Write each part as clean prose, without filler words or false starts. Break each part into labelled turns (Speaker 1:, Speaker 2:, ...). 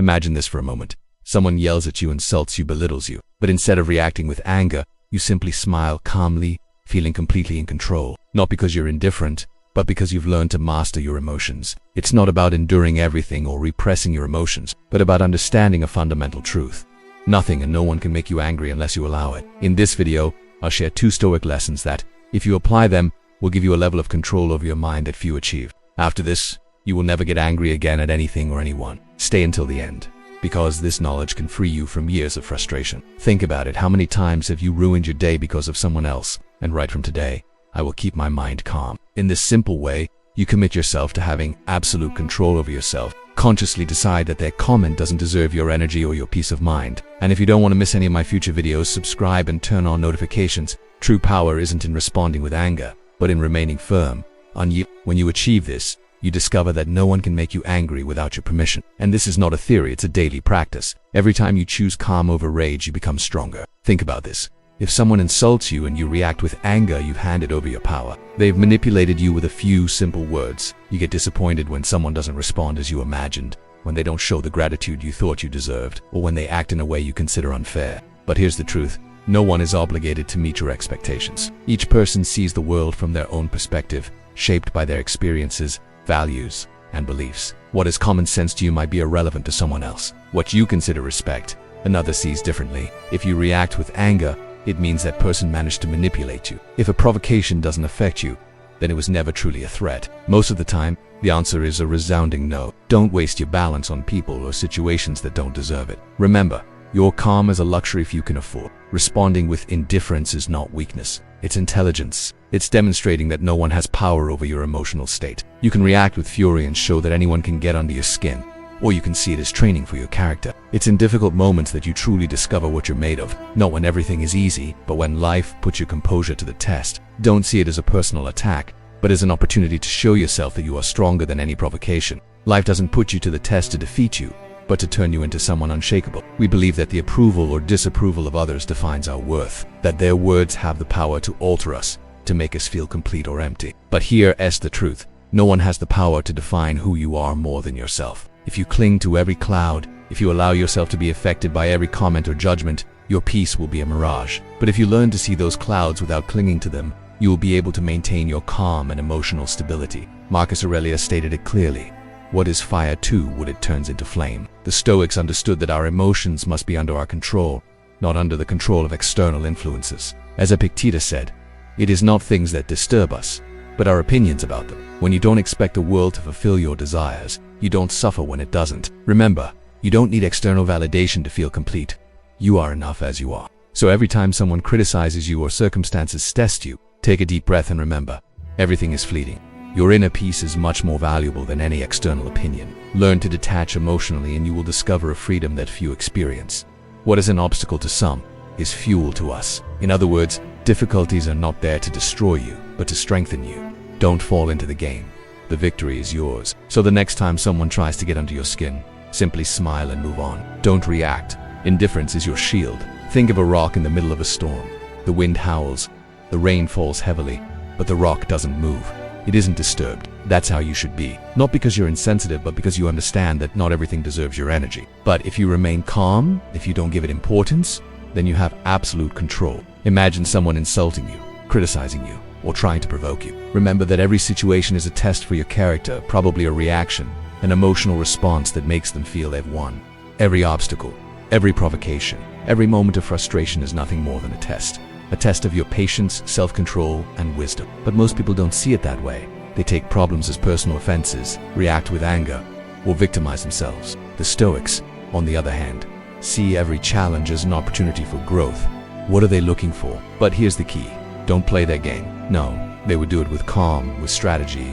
Speaker 1: Imagine this for a moment. Someone yells at you, insults you, belittles you. But instead of reacting with anger, you simply smile calmly, feeling completely in control. Not because you're indifferent, but because you've learned to master your emotions. It's not about enduring everything or repressing your emotions, but about understanding a fundamental truth. Nothing and no one can make you angry unless you allow it. In this video, I'll share 2 Stoic lessons that, if you apply them, will give you a level of control over your mind that few achieve. After this, you will never get angry again at anything or anyone. Stay until the end, because this knowledge can free you from years of frustration. Think about it. How many times have you ruined your day because of someone else? And right from today, I will keep my mind calm. In this simple way, you commit yourself to having absolute control over yourself. Consciously decide that their comment doesn't deserve your energy or your peace of mind. And if you don't want to miss any of my future videos, subscribe and turn on notifications. True power isn't in responding with anger, but in remaining firm. When you achieve this, you discover that no one can make you angry without your permission. And this is not a theory, it's a daily practice. Every time you choose calm over rage, you become stronger. Think about this. If someone insults you and you react with anger, you've handed over your power. They've manipulated you with a few simple words. You get disappointed when someone doesn't respond as you imagined, when they don't show the gratitude you thought you deserved, or when they act in a way you consider unfair. But here's the truth. No one is obligated to meet your expectations. Each person sees the world from their own perspective, shaped by their experiences, values, and beliefs. What is common sense to you might be irrelevant to someone else. What you consider respect, another sees differently. If you react with anger, it means that person managed to manipulate you. If a provocation doesn't affect you, then it was never truly a threat. Most of the time, the answer is a resounding no. Don't waste your balance on people or situations that don't deserve it. Remember, your calm is a luxury if you can afford. Responding with indifference is not weakness. It's intelligence. It's demonstrating that no one has power over your emotional state. You can react with fury and show that anyone can get under your skin, or you can see it as training for your character. It's in difficult moments that you truly discover what you're made of. Not when everything is easy, but when life puts your composure to the test. Don't see it as a personal attack, but as an opportunity to show yourself that you are stronger than any provocation. Life doesn't put you to the test to defeat you, but to turn you into someone unshakable. We believe that the approval or disapproval of others defines our worth, that their words have the power to alter us, to make us feel complete or empty. But here's the truth. No one has the power to define who you are more than yourself. If you cling to every cloud, if you allow yourself to be affected by every comment or judgment, your peace will be a mirage. But if you learn to see those clouds without clinging to them, you will be able to maintain your calm and emotional stability. Marcus Aurelius stated it clearly. What is fire to what it turns into flame? The Stoics understood that our emotions must be under our control, not under the control of external influences. As Epictetus said, it is not things that disturb us, but our opinions about them. When you don't expect the world to fulfill your desires, you don't suffer when it doesn't. Remember, you don't need external validation to feel complete. You are enough as you are. So every time someone criticizes you or circumstances test you, take a deep breath and remember, everything is fleeting. Your inner peace is much more valuable than any external opinion. Learn to detach emotionally and you will discover a freedom that few experience. What is an obstacle to some is fuel to us. In other words, difficulties are not there to destroy you, but to strengthen you. Don't fall into the game. The victory is yours. So the next time someone tries to get under your skin, simply smile and move on. Don't react. Indifference is your shield. Think of a rock in the middle of a storm. The wind howls, the rain falls heavily, but the rock doesn't move. It isn't disturbed. That's how you should be. Not because you're insensitive, but because you understand that not everything deserves your energy. But if you remain calm, if you don't give it importance, then you have absolute control. Imagine someone insulting you, criticizing you, or trying to provoke you. Remember that every situation is a test for your character, probably a reaction, an emotional response that makes them feel they've won. Every obstacle, every provocation, every moment of frustration is nothing more than a test of your patience, self-control, and wisdom. But most people don't see it that way. They take problems as personal offenses, react with anger, or victimize themselves. The Stoics, on the other hand, see every challenge as an opportunity for growth. What are they looking for? But here's the key. Don't play their game. No, they would do it with calm, with strategy.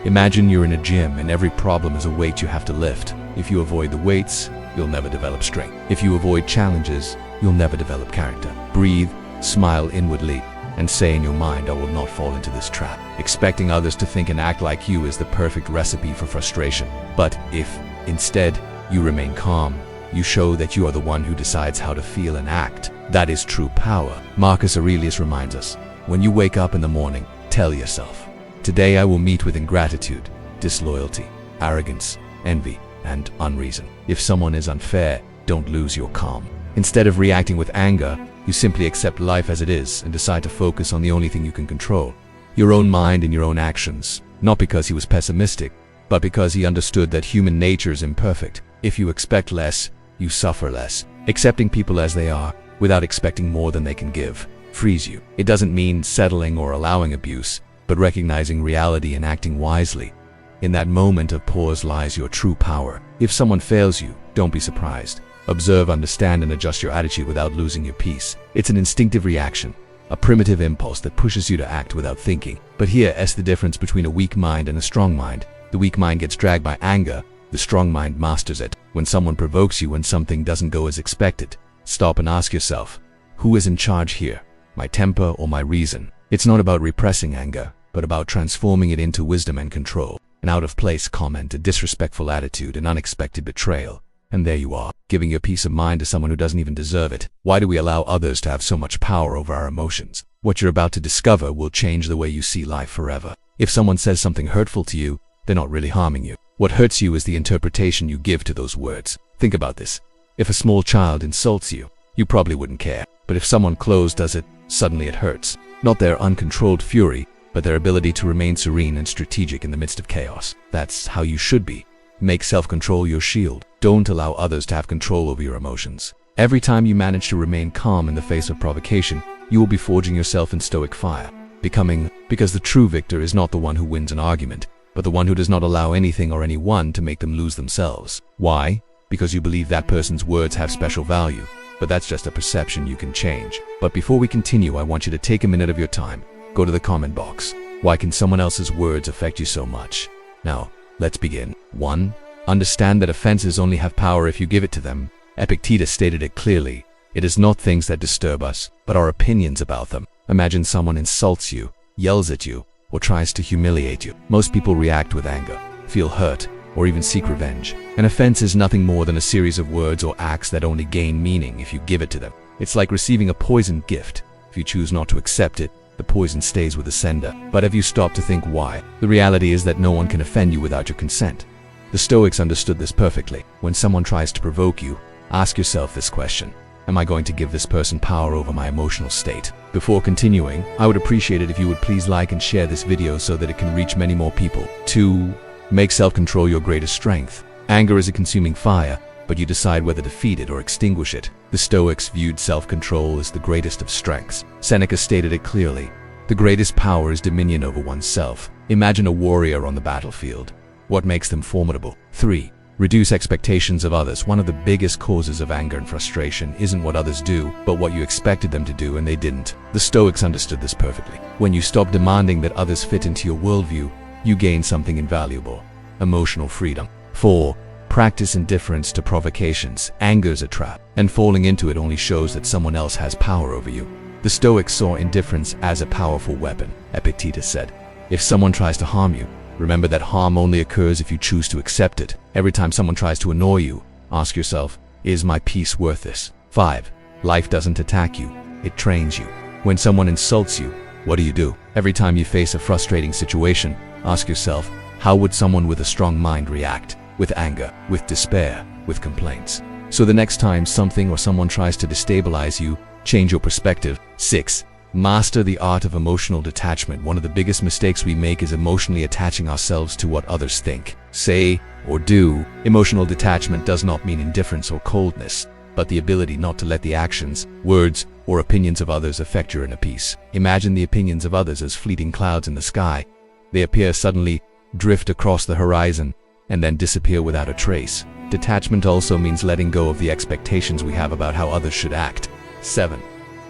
Speaker 1: Imagine you're in a gym and every problem is a weight you have to lift. If you avoid the weights, you'll never develop strength. If you avoid challenges, you'll never develop character. Breathe, smile inwardly, and say in your mind, I will not fall into this trap. Expecting others to think and act like you is the perfect recipe for frustration. But if, instead, you remain calm, you show that you are the one who decides how to feel and act. That is true power. Marcus Aurelius reminds us, when you wake up in the morning, tell yourself, today I will meet with ingratitude, disloyalty, arrogance, envy, and unreason. If someone is unfair, don't lose your calm. Instead of reacting with anger, you simply accept life as it is and decide to focus on the only thing you can control, your own mind and your own actions. Not because he was pessimistic, but because he understood that human nature is imperfect. If you expect less, you suffer less. Accepting people as they are, without expecting more than they can give, frees you. It doesn't mean settling or allowing abuse, but recognizing reality and acting wisely. In that moment of pause lies your true power. If someone fails you, don't be surprised. Observe, understand, and adjust your attitude without losing your peace. It's an instinctive reaction, a primitive impulse that pushes you to act without thinking. But here's the difference between a weak mind and a strong mind. The weak mind gets dragged by anger, the strong mind masters it. When someone provokes you, when something doesn't go as expected, stop and ask yourself, who is in charge here? My temper or my reason? It's not about repressing anger, but about transforming it into wisdom and control. An out-of-place comment, a disrespectful attitude, an unexpected betrayal. And there you are, giving your peace of mind to someone who doesn't even deserve it. Why do we allow others to have so much power over our emotions? What you're about to discover will change the way you see life forever. If someone says something hurtful to you, they're not really harming you. What hurts you is the interpretation you give to those words. Think about this. If a small child insults you, you probably wouldn't care. But if someone close does it, suddenly it hurts. Not their uncontrolled fury, but their ability to remain serene and strategic in the midst of chaos. That's how you should be. Make self-control your shield. Don't allow others to have control over your emotions. Every time you manage to remain calm in the face of provocation, you will be forging yourself in stoic fire. Because the true victor is not the one who wins an argument, but the one who does not allow anything or anyone to make them lose themselves. Why? Because you believe that person's words have special value. But that's just a perception you can change. But before we continue, I want you to take a minute of your time. Go to the comment box. Why can someone else's words affect you so much? Now, let's begin. 1. Understand that offenses only have power if you give it to them. Epictetus stated it clearly. It is not things that disturb us, but our opinions about them. Imagine someone insults you, yells at you, or tries to humiliate you. Most people react with anger, feel hurt, or even seek revenge. An offense is nothing more than a series of words or acts that only gain meaning if you give it to them. It's like receiving a poisoned gift. If you choose not to accept it, the poison stays with the sender. But have you stopped to think why? The reality is that no one can offend you without your consent. The Stoics understood this perfectly. When someone tries to provoke you, ask yourself this question. Am I going to give this person power over my emotional state? Before continuing, I would appreciate it if you would please like and share this video so that it can reach many more people. 2. Make self-control your greatest strength. Anger is a consuming fire, but you decide whether to feed it or extinguish it. The Stoics viewed self-control as the greatest of strengths. Seneca stated it clearly. The greatest power is dominion over oneself. Imagine a warrior on the battlefield. What makes them formidable? 3. Reduce expectations of others. One of the biggest causes of anger and frustration isn't what others do, but what you expected them to do and they didn't. The Stoics understood this perfectly. When you stop demanding that others fit into your worldview, you gain something invaluable: emotional freedom. 4. Practice indifference to provocations. Anger is a trap, and falling into it only shows that someone else has power over you. The Stoics saw indifference as a powerful weapon. Epictetus said, if someone tries to harm you, remember that harm only occurs if you choose to accept it. Every time someone tries to annoy you, ask yourself, is my peace worth this? 5. Life doesn't attack you, it trains you. When someone insults you, what do? Every time you face a frustrating situation, ask yourself, how would someone with a strong mind react? With anger, with despair, with complaints. So the next time something or someone tries to destabilize you, change your perspective. 6. Master the art of emotional detachment. One of the biggest mistakes we make is emotionally attaching ourselves to what others think, say, or do. Emotional detachment does not mean indifference or coldness, but the ability not to let the actions, words, or opinions of others affect your inner peace. Imagine the opinions of others as fleeting clouds in the sky. They appear suddenly, drift across the horizon, and then disappear without a trace. Detachment also means letting go of the expectations we have about how others should act. 7.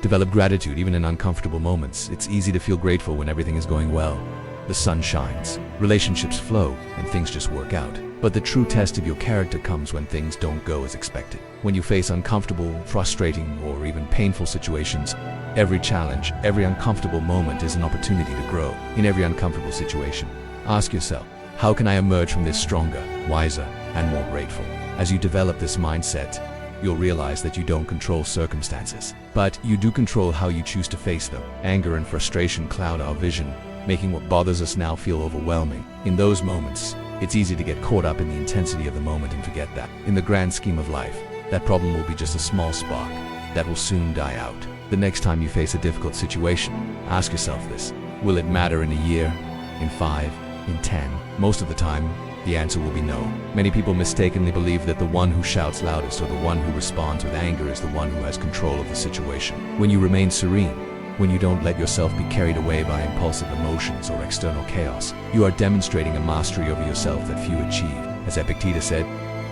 Speaker 1: Develop gratitude even in uncomfortable moments. It's easy to feel grateful when everything is going well. The sun shines, relationships flow, and things just work out. But the true test of your character comes when things don't go as expected. When you face uncomfortable, frustrating, or even painful situations, every challenge, every uncomfortable moment is an opportunity to grow. In every uncomfortable situation, ask yourself, how can I emerge from this stronger, wiser, and more grateful? As you develop this mindset, you'll realize that you don't control circumstances, but you do control how you choose to face them. Anger and frustration cloud our vision, making what bothers us now feel overwhelming. In those moments, It's easy to get caught up in the intensity of the moment and forget that, in the grand scheme of life, that problem will be just a small spark that will soon die out. The next time you face a difficult situation, ask yourself this: will it matter in a year, in 5, in 10? Most of the time, the answer will be no. Many people mistakenly believe that the one who shouts loudest or the one who responds with anger is the one who has control of the situation. When you remain serene, when you don't let yourself be carried away by impulsive emotions or external chaos, you are demonstrating a mastery over yourself that few achieve. As Epictetus said,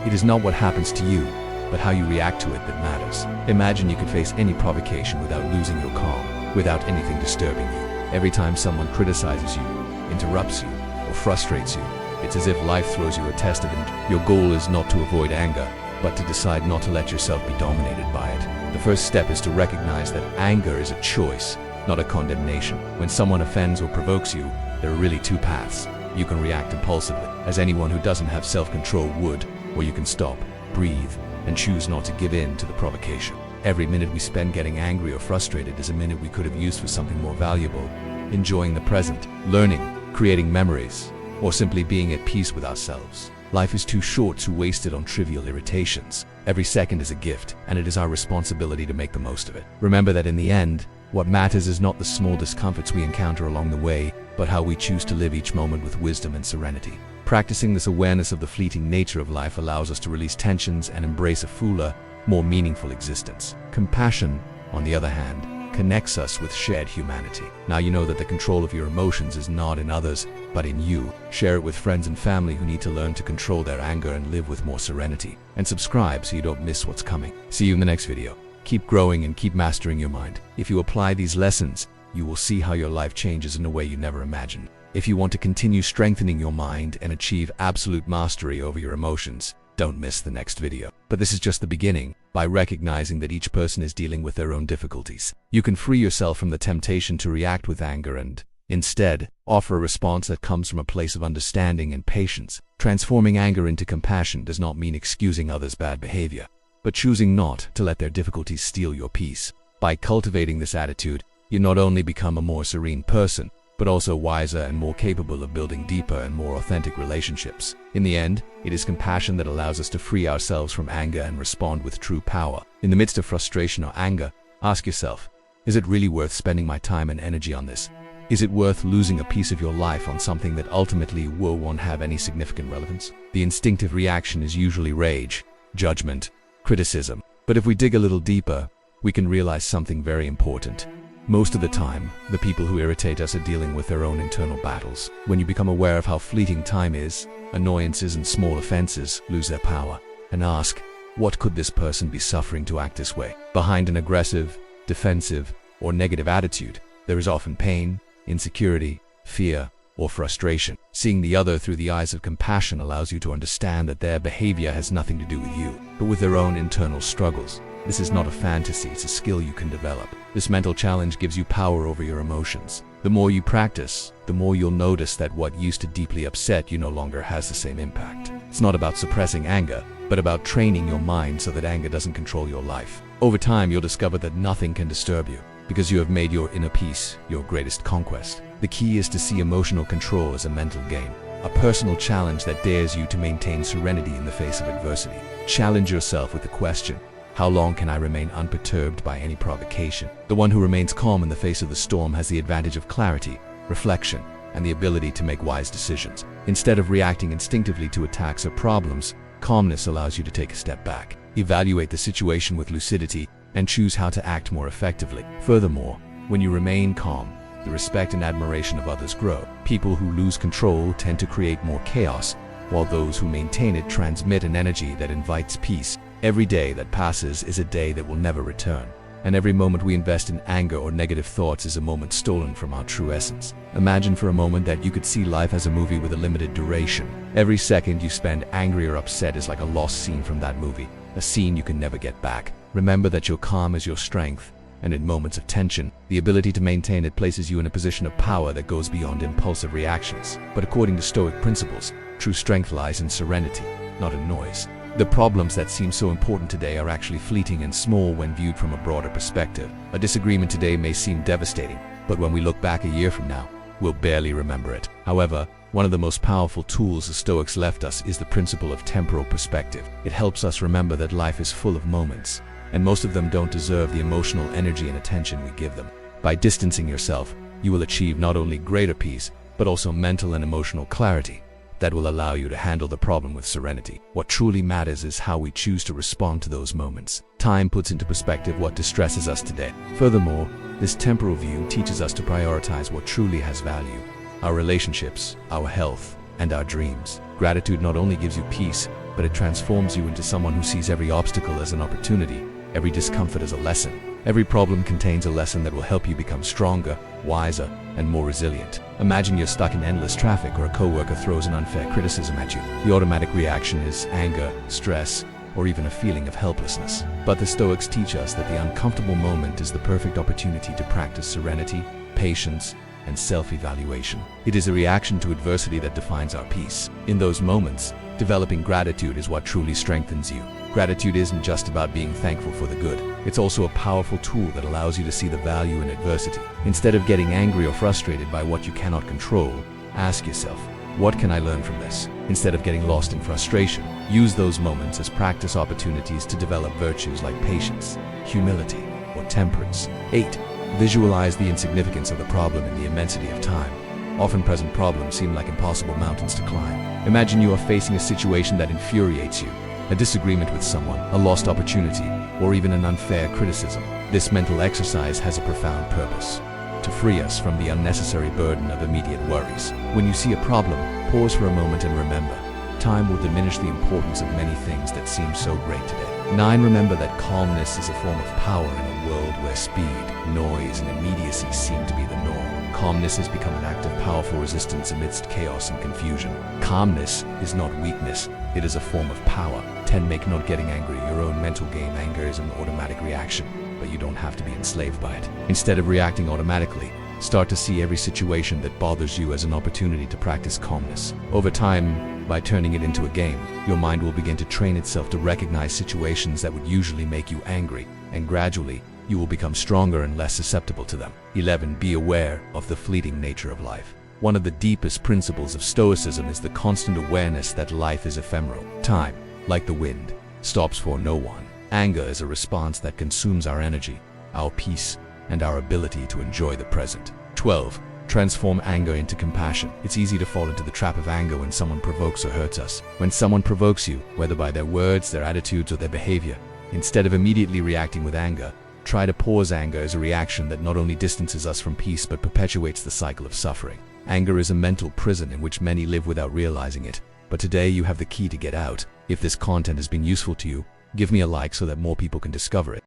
Speaker 1: "It is not what happens to you, but how you react to it that matters." Imagine you could face any provocation without losing your calm, without anything disturbing you. Every time someone criticizes you, interrupts you, or frustrates you, it's as if life throws you a test of it. Your goal is not to avoid anger, but to decide not to let yourself be dominated by it. The first step is to recognize that anger is a choice, not a condemnation. When someone offends or provokes you, there are really two paths. You can react impulsively, as anyone who doesn't have self-control would, or you can stop, breathe, and choose not to give in to the provocation. Every minute we spend getting angry or frustrated is a minute we could have used for something more valuable: enjoying the present, learning, creating memories, or simply being at peace with ourselves. Life is too short to waste it on trivial irritations. Every second is a gift, and it is our responsibility to make the most of it. Remember that in the end, what matters is not the small discomforts we encounter along the way, but how we choose to live each moment with wisdom and serenity. Practicing this awareness of the fleeting nature of life allows us to release tensions and embrace a fuller, more meaningful existence. Compassion, on the other hand, connects us with shared humanity. Now you know that the control of your emotions is not in others, but in you. Share it with friends and family who need to learn to control their anger and live with more serenity. And subscribe so you don't miss what's coming. See you in the next video. Keep growing and keep mastering your mind. If you apply these lessons, you will see how your life changes in a way you never imagined. If you want to continue strengthening your mind and achieve absolute mastery over your emotions, don't miss the next video. But this is just the beginning. By recognizing that each person is dealing with their own difficulties, you can free yourself from the temptation to react with anger and, instead, offer a response that comes from a place of understanding and patience. Transforming anger into compassion does not mean excusing others' bad behavior, but choosing not to let their difficulties steal your peace. By cultivating this attitude, you not only become a more serene person, but also wiser and more capable of building deeper and more authentic relationships. In the end, it is compassion that allows us to free ourselves from anger and respond with true power. In the midst of frustration or anger, ask yourself, is it really worth spending my time and energy on this? Is it worth losing a piece of your life on something that ultimately won't have any significant relevance? The instinctive reaction is usually rage, judgment, criticism. But if we dig a little deeper, we can realize something very important. Most of the time, the people who irritate us are dealing with their own internal battles. When you become aware of how fleeting time is, annoyances and small offenses lose their power. And ask, what could this person be suffering to act this way? Behind an aggressive, defensive, or negative attitude, there is often pain, insecurity, fear, or frustration. Seeing the other through the eyes of compassion allows you to understand that their behavior has nothing to do with you, but with their own internal struggles. This is not a fantasy, it's a skill you can develop. This mental challenge gives you power over your emotions. The more you practice, the more you'll notice that what used to deeply upset you no longer has the same impact. It's not about suppressing anger, but about training your mind so that anger doesn't control your life. Over time, you'll discover that nothing can disturb you, because you have made your inner peace your greatest conquest. The key is to see emotional control as a mental game, a personal challenge that dares you to maintain serenity in the face of adversity. Challenge yourself with the question, how long can I remain unperturbed by any provocation? The one who remains calm in the face of the storm has the advantage of clarity, reflection, and the ability to make wise decisions. Instead of reacting instinctively to attacks or problems, calmness allows you to take a step back, evaluate the situation with lucidity, and choose how to act more effectively. Furthermore, when you remain calm, the respect and admiration of others grow. People who lose control tend to create more chaos, while those who maintain it transmit an energy that invites peace. Every day that passes is a day that will never return, and every moment we invest in anger or negative thoughts is a moment stolen from our true essence. Imagine for a moment that you could see life as a movie with a limited duration. Every second you spend angry or upset is like a lost scene from that movie, a scene you can never get back. Remember that your calm is your strength, and in moments of tension, the ability to maintain it places you in a position of power that goes beyond impulsive reactions. But according to Stoic principles, true strength lies in serenity, not in noise. The problems that seem so important today are actually fleeting and small when viewed from a broader perspective. A disagreement today may seem devastating, but when we look back a year from now, we'll barely remember it. However, One of the most powerful tools the Stoics left us is the principle of temporal perspective. It helps us remember that life is full of moments, and most of them don't deserve the emotional energy and attention we give them. By distancing yourself, you will achieve not only greater peace, but also mental and emotional clarity that will allow you to handle the problem with serenity. What truly matters is how we choose to respond to those moments. Time puts into perspective what distresses us today. Furthermore, this temporal view teaches us to prioritize what truly has value: our relationships, our health, and our dreams. Gratitude not only gives you peace, but it transforms you into someone who sees every obstacle as an opportunity, every discomfort as a lesson. Every problem contains a lesson that will help you become stronger, wiser, and more resilient. Imagine you're stuck in endless traffic, or a coworker throws an unfair criticism at you. The automatic reaction is anger, stress, or even a feeling of helplessness. But the Stoics teach us that the uncomfortable moment is the perfect opportunity to practice serenity, patience, and self-evaluation. It is a reaction to adversity that defines our peace. In those moments, developing gratitude is what truly strengthens you. Gratitude isn't just about being thankful for the good. It's also a powerful tool that allows you to see the value in adversity. Instead of getting angry or frustrated by what you cannot control, ask yourself, what can I learn from this? Instead of getting lost in frustration, use those moments as practice opportunities to develop virtues like patience, humility, or temperance. 8. Visualize the insignificance of the problem in the immensity of time. Often present problems seem like impossible mountains to climb. Imagine you are facing a situation that infuriates you, a disagreement with someone, a lost opportunity, or even an unfair criticism. This mental exercise has a profound purpose: to free us from the unnecessary burden of immediate worries. When you see a problem, pause for a moment and remember, time will diminish the importance of many things that seem so great today. 9. Remember that calmness is a form of power in a world where speed, noise, and immediacy seem to be the norm. Calmness has become an act of powerful resistance amidst chaos and confusion. Calmness is not weakness, it is a form of power. 10. Make not getting angry your own mental game. Anger is an automatic reaction, but you don't have to be enslaved by it. Instead of reacting automatically, start to see every situation that bothers you as an opportunity to practice calmness. Over time, by turning it into a game, your mind will begin to train itself to recognize situations that would usually make you angry, and gradually, you will become stronger and less susceptible to them. 11. Be aware of the fleeting nature of life. One of the deepest principles of Stoicism is the constant awareness that life is ephemeral. Time, like the wind, stops for no one. Anger is a response that consumes our energy, our peace, and our ability to enjoy the present. 12. Transform anger into compassion. It's easy to fall into the trap of anger when someone provokes or hurts us. When someone provokes you, whether by their words, their attitudes, or their behavior, instead of immediately reacting with anger, try to pause anger as a reaction that not only distances us from peace but perpetuates the cycle of suffering. Anger is a mental prison in which many live without realizing it, but today you have the key to get out. If this content has been useful to you, give me a like so that more people can discover it.